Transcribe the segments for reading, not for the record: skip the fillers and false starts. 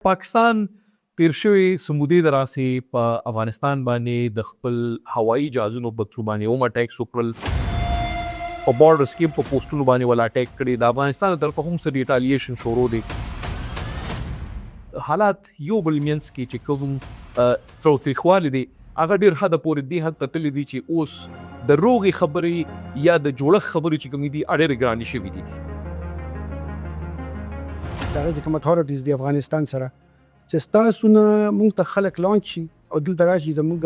پاکستان تیر شوی سمودې د راسې په افغانستان باندې د خپل هوایي جهازونو په تھرو باندې هم اټیکس وکړل، په بارډرز کې په پوسټونو باندې ول اټیک کړي. د افغانستان د طرفه هم څه ریټالیشن شروع دی. حالات یو بل منځ کې چې کوم تاوتریخوالی دی هغه ډېر حده پورې دې حد ته تللی دی چې اوس د روغې خبرې یا د جوړښت خبرې چې کومې دي ډېرې ګرانې شوي دي. د هغې چې کوم اتھارټیز دي افغانستان سره چې ستاسو نه موږ ته خلک لانچ شي او دلته راشي، زموږ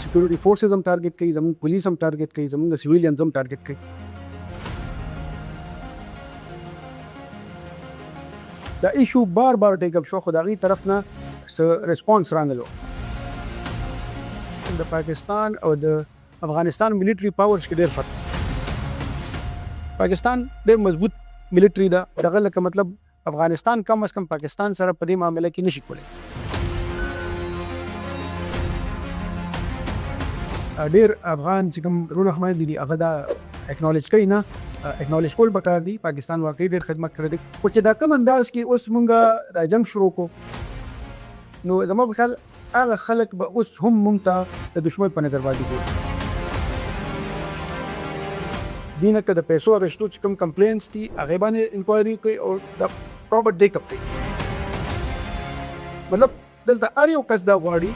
سیکورټي فورسز هم ټارګټ کوي، زموږ پولیس هم ټارګټ کوي، زموږ سیویلینز هم ټارګټ کوي. دا ایشو بار بار ټیک اپ شو، خو د هغې طرف نه څه ریسپانس رانغلو. د پاکستان او د افغانستان ملیټري پاورز کې ډېر فرق. پاکستان ډېر مضبوط ملیټري ده، دغه لکه مطلب افغانستان کم از کم پاکستان سره په دې معامله کې نشي کولی. ډېر افغان چې کوم رونه خویندې دي هغه دا اکنالج کوي، نه اکنالج کول پکار دي. پاکستان واقعي ډېر خدمت کړی دی، خو چې دا کوم انداز کې اوس مونږ دا جنګ شروع کړو نو زما په خیال هغه خلک به اوس هم مونږ ته د دشمن په نظر باندې ګوري. دینه که د پیسو اخیستو چې کوم کمپلینس دي هغې باندې انکوایري کوي او د پراپر ډیک اپ کوي. مطلب دلته هر یو کس دا غواړي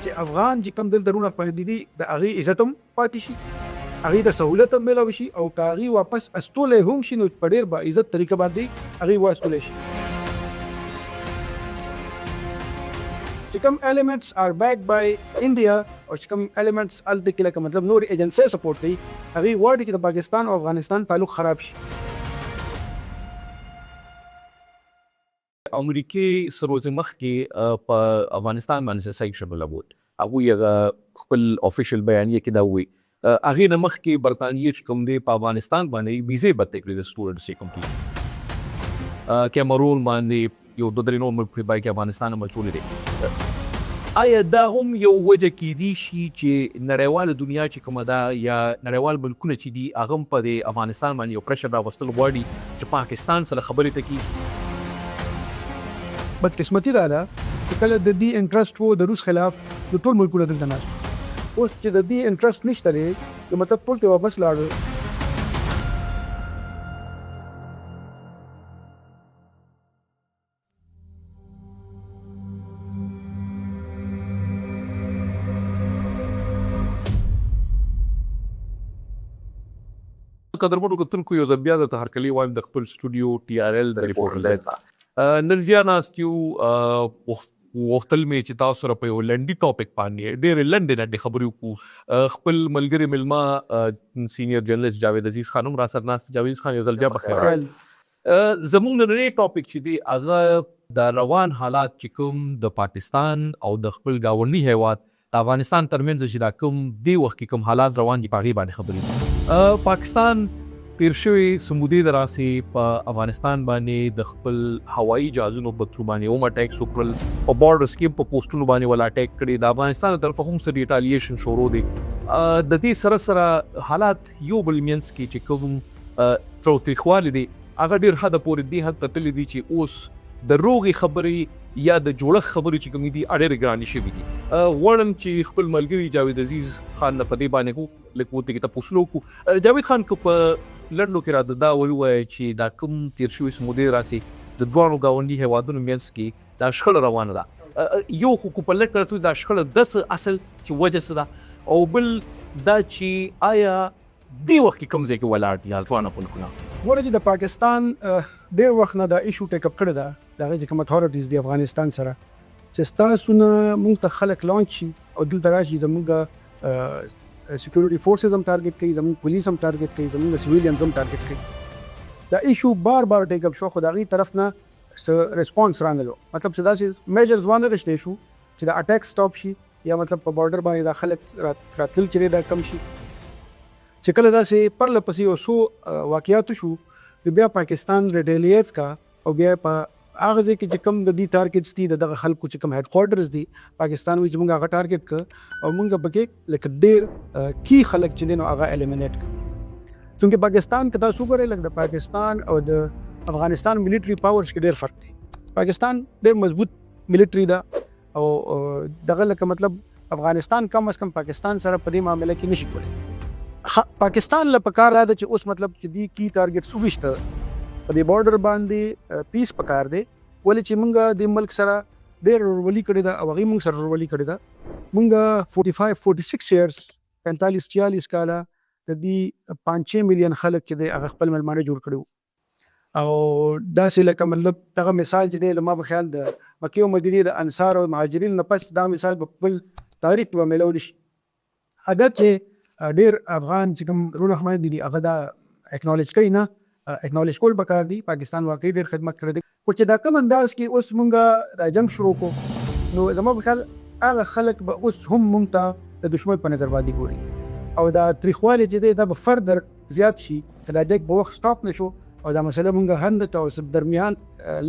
چې افغان چې کوم دلته رونه خویندې دي د هغې عزت هم پاتې شي، هغې ته سهولت هم میلاو شي، او که هغې واپس استولی هم شي نو په ډېر با عزت طریقه باندې هغې واستولی شي. چې کوم ایلیمنټس آر بیک بای انډیا او چې کوم ایلیمنټس هلته کې لکه مطلب نورې ایجنسۍ سپورټ کوي، هغې غواړي چې د پاکستان او افغانستان تعلق خراب شي. امریکې څه ورځې مخکې په افغانستان باندې سیکشن ولګول، هغوی هغه خپل افیشل بیانیه کې دا ووایي. هغې نه مخکې برطانیې چې کوم دی په افغانستان باندې ویزې بندې کړې د سټوډنټس یې کمپلیټ. کیمرون باندې یو دوه درې نور ملک باندې افغانستان هم اچولی دی. آیا دا هم یو وجه کیدی شي چې نړیواله دنیا چې کومه ده یا نړیوال ملکونه چې دي هغه هم په د افغانستان باندې یو پریشر راوستل غواړي چې پاکستان سره خبرې ته کړي؟ بدقسمتي دا ده چې کله د دې انټرسټ و د روس خلاف نو ټول ملکونه دلته ناست، اوس چې د دې انټرسټ نشته دی نو مطلب ټول ته واپس لاړل. قدرمنو کتونکو یو ځل بیا درته هرکلی وایم د خپل سټوډیو ټي آر ال د ریپورټر ځای ته. نن بیا ناست یو، غوښتل مې چې تاسو سره په یو لنډي ټاپک باندې ډېرې لنډې لنډې خبرې وکړو. خپل ملګري مېلمه سینیر جرنلسټ جاوید عزیز خان هم راسره ناست. جاوید خان یو ځل بیا بخیر. زموږ نننی ټاپک چې دی هغه د روان حالات چې کوم د پاکستان او د خپل ګاونډي هیواد د افغانستان ترمنځ چې دا کوم دی وخت کې کوم حالات روان دي په هغې باندې خبرې دي. پاکستان تیر شوی سمودې د راسې په افغانستان باندې د خپل هوایي جهازونو په تھرو باندې هم اټیکس وکړل، په بارډرز کې په پوسټونو باندې ول اټیک کړي. د افغانستان د طرفه هم څه ریټالیشن شروع دی. د دې سره سره حالات یو بل منځ کې چې کوم تاوتریخوالی دی هغه ډېر حده پورې دې حد ته تللی دی چې اوس د روغې خبرې یا د جوړښت خبرې چې کومې دي ډېرې ګرانې شوي دي. غواړم چې خپل ملګري جاوید عزیز خان نه په دې باندې لږ ورته کې تپوسونه وکړو. جاوید خان که په لنډو کې راته دا ووایه چې دا کوم تیر شوي سمودې راسې د دواړو ګاونډي هیوادونو منځ کې دا شخړه روانه ده. یو خو که په لږ کړه دا شخړه د څه اصل چې وجه څه ده، او بل دا چې آیا دې وخت کې کوم ځای کې ولاړ دي دواړه ملکونه؟ ګوره چې د پاکستان ډېر وخت نه دا ایشو ټیک اپ کړې ده د هغې چې کوم اتھارټیز دي افغانستان سره چې ستاسو نه موږ ته خلک لانچ شي او دلته راشي، زموږ سیکورټي فورسز هم ټارګټ کوي، زموږ پولیس هم ټارګټ کوي، زموږ سیویلینز هم ټارګټ کوي. دا ایشو بار بار ټیک اپ شو، خو د هغې طرف نه څه ریسپانس رانغلو. مطلب چې داسې میجرز وانخیستی شو چې د اټیک سټاپ شي، یا مطلب په بارډر باندې دا خلک راتلل چې دا کم شي. چې کله داسې پرله پسې یو څو واقعاتو شو نو بیا پاکستان ریټیلیټ کا او بیا په هغه ځای کې چې کوم د دې ټارګټس دي د دغه خلکو چې کوم هیډ کوارټرز دي پاکستان وایي چې موږ هغه ټارګټ کړه او موږ پکې لکه ډېر کی خلک چې دي نو هغه الیمینیټ کړه. چونکې پاکستان که تاسو وګورئ لکه د پاکستان او د افغانستان ملیټري پاورز کې ډېر فرق دی. پاکستان ډېر مضبوط ملټري ده او دغه لکه مطلب افغانستان کم از کم پاکستان سره په دې معامله کې نشي کولی. پاکستان له پکار دا چې اوس مطلب چې دی کی ټارګټ سوفشته په دې بارډر باندې پیس پکار دی ولې چې مونږ د ملک سره ډېر ورولي کړې ده او هغې مونږ سره ورولي کړې ده. مونږ 45-46 ایئرس 45-46 کاله د دې 5-6 ملیون خلک چې دی هغه خپل مېلمانه جوړ کړي او داسې لکه مطلب دغه مثال چې دی له ما په خیال د مکې او مدینې د انصار او مهاجرین نه پس دا مثال په خپل تاریخ کې به میلاولی شي. اگر چې ډېر افغان چې کوم رونه خویندې دي هغه دا اکنالج کوي نه اکنالج کول پکار دي. پاکستان واقعي ډېر خدمت کړی دی خو چې دا کوم انداز کې اوس مونږ دا جنګ شروع کړو نو زما په خیال هغه خلک به اوس هم مونږ ته د دشمن په نظر باندې ګوري او دا تریخوالی چې دی دا به فردر زیات شي که دا جنګ په وخت سټاپ نه شو او دا مسله مونږ هند ته او درمیان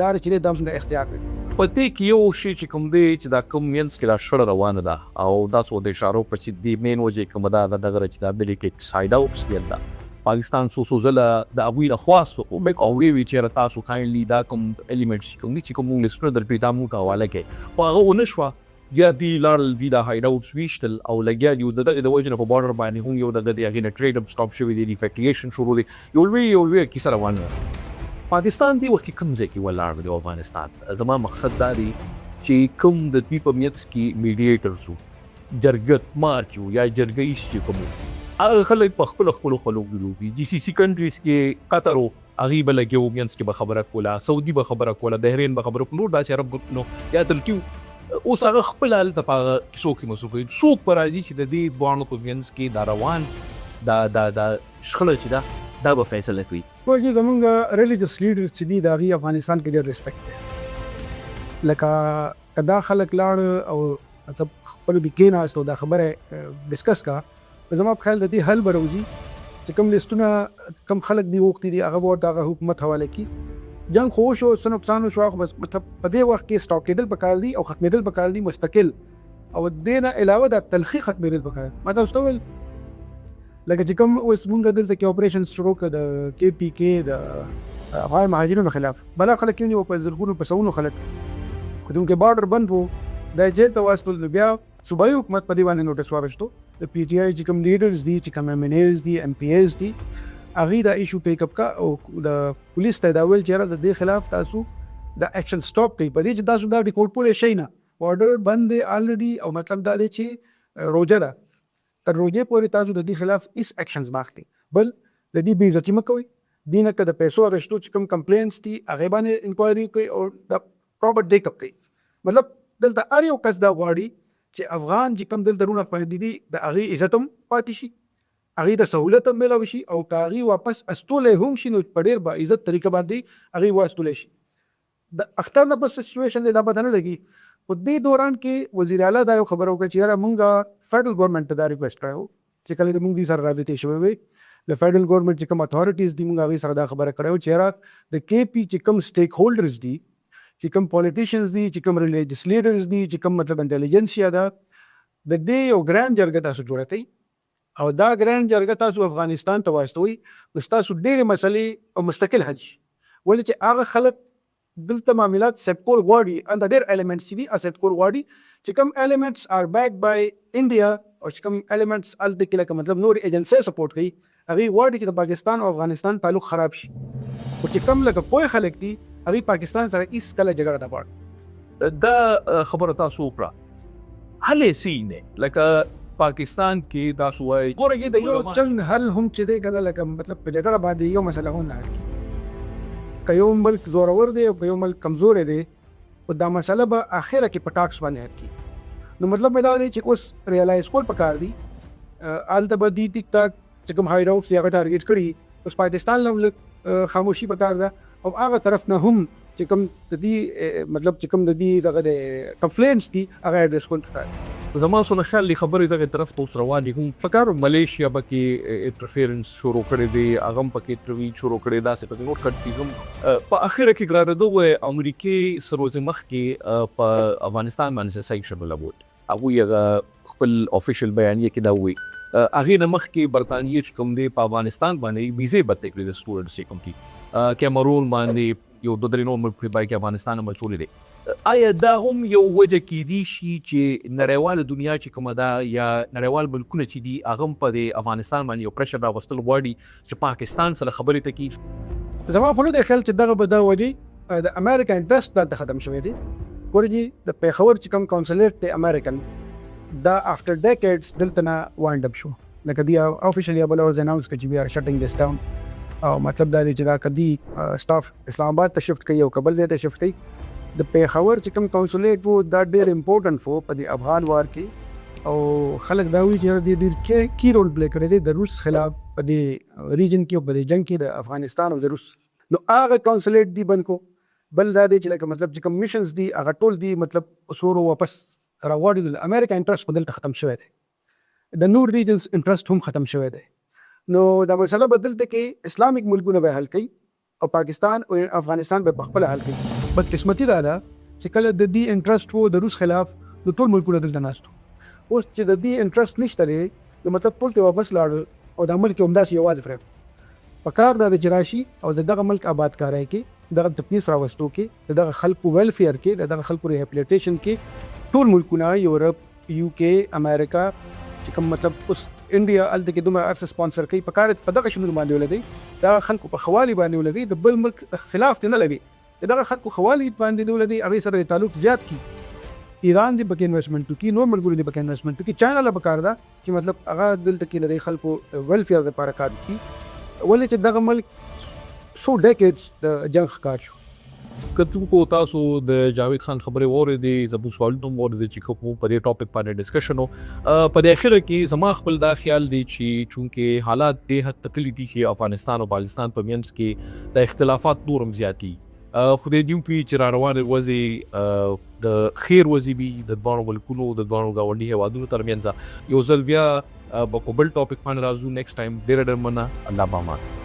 لارې چې دی دا مونږ اختیار کړي. په دې کې یو شی چې کوم دی چې دا کوم مینس کې دا شخړه روانه ده او دا څو د اشارو په چې د مین وجې کومه ده دغه چې دا بلې ساید اوپس دی ده پاکستان څو ځله د هغوی نه خواست وکړو او ویې وي چېرې تاسو کاینډلي دا کوم ایلیمنټس کوم دي چې کوم مونږ لیسټونه درپرې دا مونږ ته حواله کوي خو هغه ونه شوه یا دوی لاړل دوی دا هاید اوټس ویشتل او لګیا دي د دغې د وجې نه په بارډر باندې هم یو دغه د هغې نه ټریډ هم سټاپ شوی دی ریفیکټریشن شروع دی یو لویه کیسه روانه ده. پاکستان دی وخت کې کوم ځای کې ولاړ دی افغانستان زما مقصد دا دی چې کوم د دوی په منځ کې میډیټرز وو جرګت مارچ وو یا جرګه ایس چې کوم هغه خلک په خپلو خلکو لوبي جي سي سي کنټریز کې قطر و هغې به لګیا وو منځ کې به خبره کوله سعودي به خبره کوله بحرین به خبره کوله نور داسې عرب نو یا ترکي اوس هغه خپل هلته په هغه کیسو کې مصروف وي څوک به راځي چې د دې دواړو په منځ کې دا روان دا شخړه چې ده دا به فیصله کوي. ورته زمونږ ریلیجس لیډرز چې دي د هغې افغانستان کې ډېر ریسپیکټ دی لکه که دا خلک لاړ او مطلب خپلو کې کېناست او دا خبره ډسکس کا زما په خیال د دې حل به راوځي چې کوم لیسټونه کوم خلک دي وختي دي هغه به ورته هغه حکومت حواله کړي. جنګ خو وشو څه نقصان وشو خو بس مطلب په دې وخت کې سټاپ کېدل پکار دي او ختمېدل پکار دي مستقل او دې نه علاوه د تلخي ختمېدل پکار. ما تاسو ته ویل لکه چې کوم اوس مونږ دلته کې اپریشن شروع کړ د کې پی کې د افغان مهاجرینو خلاف بلا خلک یې په زرګونو په سوونو خلک خو دوی کې بارډر بند وو دا چې ته واستول بیا صوبایي حکومت په دې باندې نوټس واغشتو د پی ټی آی چې کوم لیډرز دي چې کوم ایم ان ایز دي ام پی ایز دي هغې دا ایشو ټیک اپ کا او د پولیس ته دا ویل چې د دې خلاف تاسو دا اکشن سټاپ کړئ په دې چې تاسو دا ریکورډ پولی شئ نه بارډر بند دی الریډي او مطلب دا دی چې روژه ده تر روژې پورې تاسو د دې خلاف هېڅ اکشنز مه اخلئ بل د دې بې عزتي مه کوئ دې نه که د پیسو اخیستو چې کوم کمپلینس دي هغې باندې انکوایري کوئ او د پراپر ټیک اپ کوئ. مطلب دلته هر یو کس دا غواړي چې افغان چې کوم دلته رونه پاتې دي د هغې عزت هم پاتې شي هغې د سهولت هم میلاوي شي او که هغې واپس استولی هم شي نو په ډېر با عزت طریقه باندې هغې واستولی شي. د اختر نه پس سچویشن دی دا پته نه لګي په دې دوران کې وزیر اعلی دا یو خبره وکړه چې یاره مونږ فیډرل ګورنمنټ ته دا ریکویسټ کړی وو چې کله د مونږ دې سره رابطې شوی وي له فیډرل ګورنمنټ چې کوم اتھارټیز دي مونږ هغې سره دا خبره کړی وو چې یاره د کې پي چې کوم سټیک هولډرز دي چې کوم پولیټیشنز دي چې کوم ریلیجس لیډرز دي چې کوم مطلب انټیلیجنسیا ده د دې یو ګرانډ جرګه تاسو جوړه کړئ او دا ګرانډ جرګه تاسو افغانستان ته واستوئ اوس تاسو ډېرې مسلې او مستقل حل شي ولې چې هغه خلک دلته معاملات سیټ کول غواړي ان د ډېر ایلیمنټس چې دي سیټ کول غواړي چې کوم ایلیمنټس آر بیک بای انډیا او چې کوم ایلیمنټس هلته کې لکه مطلب نور ایجنسۍ سپورټ کوي هغې غواړي چې د پاکستان او افغانستان تعلق خراب شي خو چې کوم لکه پوه خلک دي هغې پاکستان سره هېڅ کله جګړه نه غواړي. دا خبره تاسو وکړه حل یې څه نه لکه پاکستان کې تاسو وایي ګوره د یو جنګ حل هم چې دی که لکه مطلب په جګړه باندې یو مسله هم نه حل کړي که یو ملک زورور دی او که یو ملک کمزوری دی خو دا مسله به اخره کې په ټاکس باندې حل کړي. نو مطلب مې دا دی چې اوس ریالایز کول پکار دي هلته به دي ټیک ټاک چې کوم هاید آوټس دي هغه ټارګېټ کړي اوس پاکستان له لږ خاموشي پکار ده او هغه طرف نه هم چې کوم د دې مطلب چې کوم د دې دغه د کمپلینس دي هغه ایډرس کول پکار دي. زما څونه خیال دی خبرې دغې طرف ته اوس روانې هم فکر ملیشیا به کې انټرفیرنس شروع کړی دی هغه هم پکې انټرویو شروع کړی داسې پکې نور کنټریز هم په اخره کې ګرارېدو وی امریکې څه ورځې مخکې په افغانستان باندې سینکشن ولګول هغوی هغه خپل افیشل بیانیه کې دا ووایي هغې نه مخکې برطانیې چې کوم دی په افغانستان باندې ویزې بدلې کړې د سټوډنټس یې کوم دي کیمرون باندې یو دوه درې نور ملکونه پای کې افغانستان هم اچولی دی. آیا دا هم یو وجه کیدی شي چې نړیواله دنیا چې کومه ده یا نړیوال ملکونه چې دي هغه هم په د افغانستان باندې یو پرشر راوستل غواړي چې پاکستان سره خبرې ته کړي؟ زما په نه دی خیال چې دغه به دا وجې د امریکا انټرسټ دلته ختم شوی دی. ګورې جي د پیښور چې کوم کونسلیټ دی امریکن دا افټر ډیکیډز دلته نه وایند اپ شو. لکه دی افیشلی بل اورز اناونس کړي چې وی آر شټینګ دس ډاون. او مطلب دا دی چې دا کدي سټاف اسلام آباد ته شفټ کوي او کابل ته شفټ کوي. د پیښور چې کوم کونسلیټ وو دا ډېر امپورټنټ وو په د افغان وار کې او خلک دا وایي چې د ډېر کی رول پلی کړی دی د روس خلاف په د ریجن کې او په د جنگ کې د افغانستان او د روس. نو هغه کونسلیټ دی بند کو. بل دا دی چې لکه مطلب چې کوم میشنز دي هغه ټول دي مطلب سورو واپس راوړي. د امریکا انټرسټ په دلته ختم شوی دی. د نور ریجنز انټرسټ هم ختم شوی دی. نو دا مسله به دلته کې اسلامیک ملکونه به حل کوي او پاکستان او افغانستان به خپله حل کوي. بدقسمتي دا ده چې کله د دې انټرسټ وو د روس خلاف نو ټول ملکونه دلته ناست وو. اوس چې د دې انټرسټ نشته دی نو مطلب ټول ته واپس لاړ او دا ملک همداسې یوازې پرېږدي. پکار دا دی چې راشي او د دغه ملک آبادکاری کې دغه تپیس راوستو کې د دغه خلکو ویلفیر کې د دغه خلکو ریهیبلیټیشن کې ټول ملکونه یورپ یو کې امریکا چې کوم مطلب اوس انډیا هلته کې دومره ارس سپانسر کوي پکار په دغه شنو باندې ولدی دا خلکو په خوالي باندې ولدی د بل ملک خلاف ته نه لګي دغه خلکو خوالي باندې ولدی هغه سره تعلق زیات کی. ایران دی پکې انویسټمنټ کوي نور ملکونه دی پکې انویسټمنټ کوي. چاینا له پکار دا چې مطلب هغه دلته کې د خلکو ویلفیر لپاره کار کوي ولې چې دغه ملک څو ډیکیډز د جنگ ښکار شو. کتونکو تاسو د جاوید خان خبرې واورېدې زموږ سوالونه هم واورېدې چې کوم په دې ټاپک باندې ډسکشن و. په دې اخره کې زما خپل دا خیال دی چې چونکې حالات دې حد ته تللي دي چې افغانستان او پاکستان په منځ کې د اختلافات نور هم زیات دي. خدای دې وکړي چې را روانې ورځې د خیر ورځې وي د دواړو ملکونو د دواړو ګاونډي هېوادونو ترمنځ. یو ځل بیا په بل ټاپک باندې راځو نیکسټ ټایم. ډېره ډېره مننه. الله پامان.